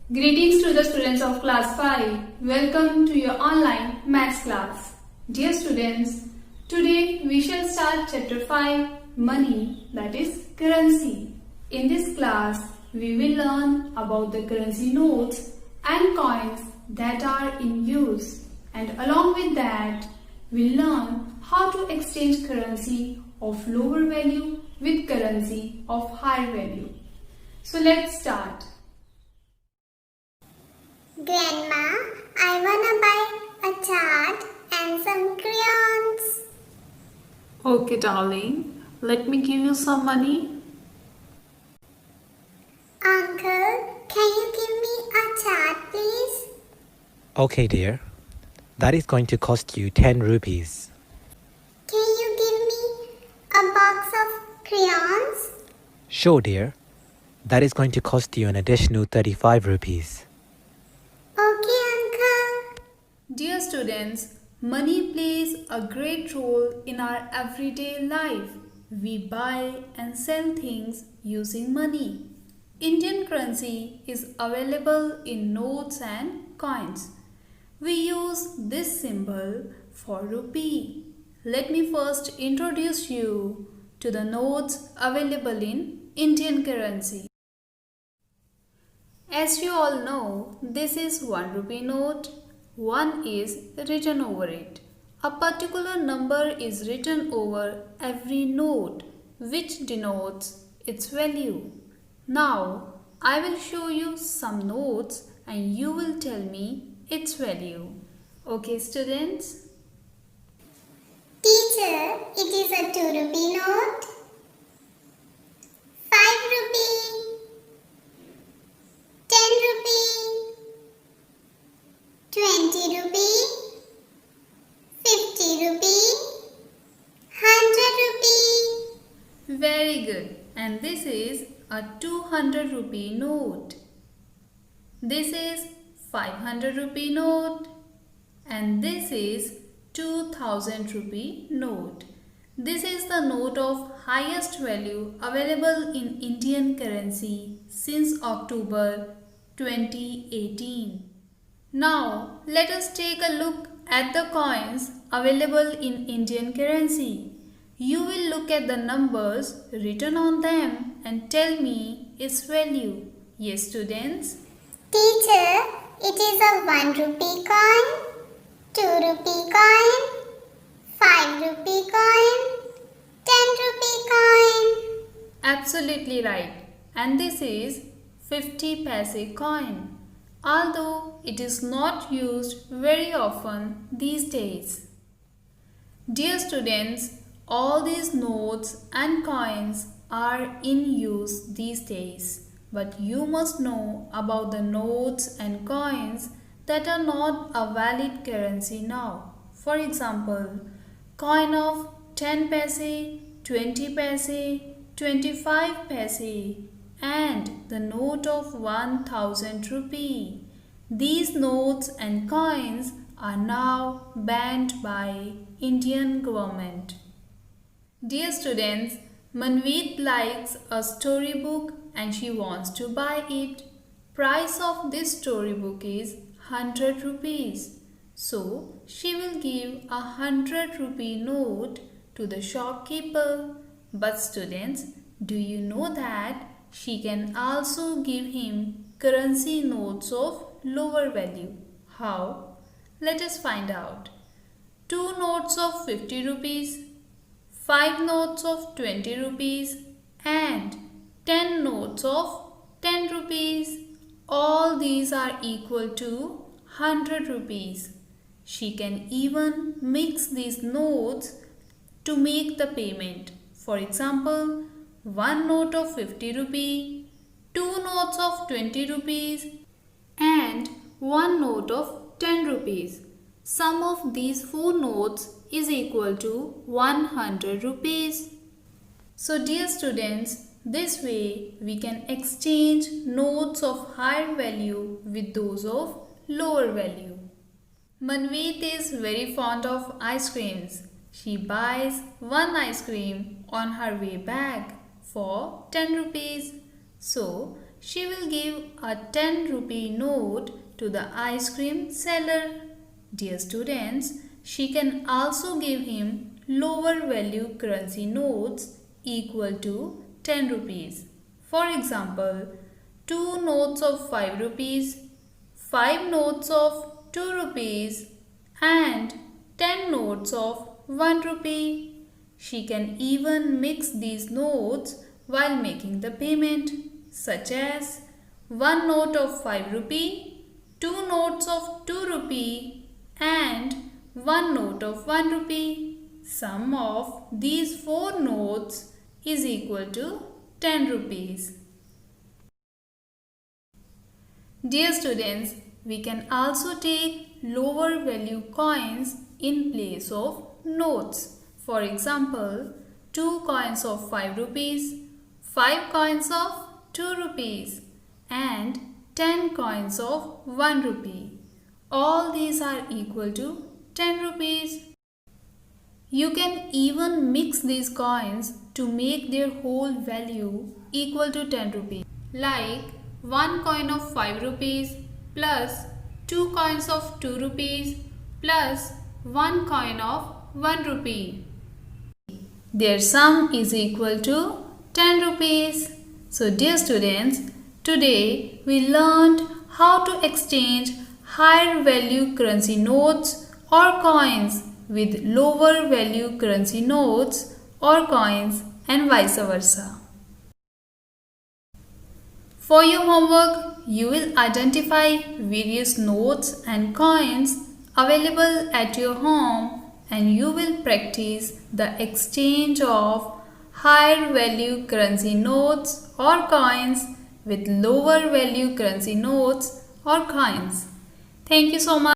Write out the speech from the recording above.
Greetings to the students of class 5. Welcome to your online maths class. Dear students, today we shall start chapter 5, money, that is currency. In this class, we will learn about the currency notes and coins that are in use, and along with that, we'll learn how to exchange currency of lower value with currency of higher value. So let's start. Grandma, I wanna buy a chart and some crayons. Okay, darling. Let me give you some money. Uncle, can you give me a chart, please? Okay, dear. That is going to cost you 10 rupees. Can you give me a box of crayons? Sure, dear. That is going to cost you an additional 35 rupees. Okay, Uncle. Dear students, money plays a great role in our everyday life. We buy and sell things using money. Indian currency is available in notes and coins. We use this symbol for rupee. Let me first introduce you to the notes available in Indian currency. As you all know, this is 1 rupee note. 1 is written over it. A particular number is written over every note, which denotes its value. Now, I will show you some notes and you will tell me its value. Okay, students? Teacher, it is a 2 rupee note. 5 rupee. 10 rupee. 20 rupee. 50 rupee. 100 rupee. Very good. And this is a 200 rupee note. This is 500 rupee note. And this is 2000 rupee note. This is the note of highest value available in Indian currency since October 2018. Now, let us take a look at the coins available in Indian currency. You will look at the numbers written on them and tell me its value. Yes, students? Teacher, it is a 1 rupee coin, 2 rupee coin, 5 rupee coin, 10 rupee coin. Absolutely right. And this is 50 paise coin. Although it is not used very often these days. Dear students, all these notes and coins are in use these days. But you must know about the notes and coins that are not a valid currency now. For example, coin of 10 paise, 20 paise, 25 paise and the note of 1000 rupee. These notes and coins are now banned by Indian government. Dear students, Manveet likes a storybook and she wants to buy it. Price of this storybook is 100 rupees. So, she will give a 100 rupee note to the shopkeeper. But students, do you know that she can also give him currency notes of lower value? How? Let us find out. 2 notes of 50 rupees, 5 notes of 20 rupees and 10 notes of 10 rupees. All these are equal to 100 rupees. She can even mix these notes to make the payment. For example, 1 note of 50 rupee, 2 notes of 20 rupees and 1 note of 10 rupees. Sum of these 4 notes is equal to 100 rupees. So dear students, this way we can exchange notes of higher value with those of lower value. Manveet is very fond of ice creams. She buys 1 ice cream on her way back for 10 rupees. So she will give a 10 rupee note to the ice cream seller. Dear students, she can also give him lower value currency notes equal to 10 rupees. For example, 2 notes of 5 rupees, 5 notes of 2 rupees and 10 notes of 1 rupee. She can even mix these notes while making the payment, such as 1 note of 5 rupee, 2 notes of 2 rupee and 1 note of 1 rupee. Sum of these 4 notes is equal to 10 rupees. Dear students, we can also take lower value coins in place of notes. For example, 2 coins of 5 rupees, 5 coins of 2 rupees and 10 coins of 1 rupee. All these are equal to 10 rupees. You can even mix these coins to make their whole value equal to 10 rupees. Like 1 coin of 5 rupees plus 2 coins of 2 rupees plus 1 coin of 1 rupee. Their sum is equal to 10 rupees. So dear students, today we learned how to exchange higher value currency notes or coins with lower value currency notes or coins and vice versa. For your homework, you will identify various notes and coins available at your home and you will practice the exchange of higher value currency notes or coins with lower value currency notes or coins. Thank you so much.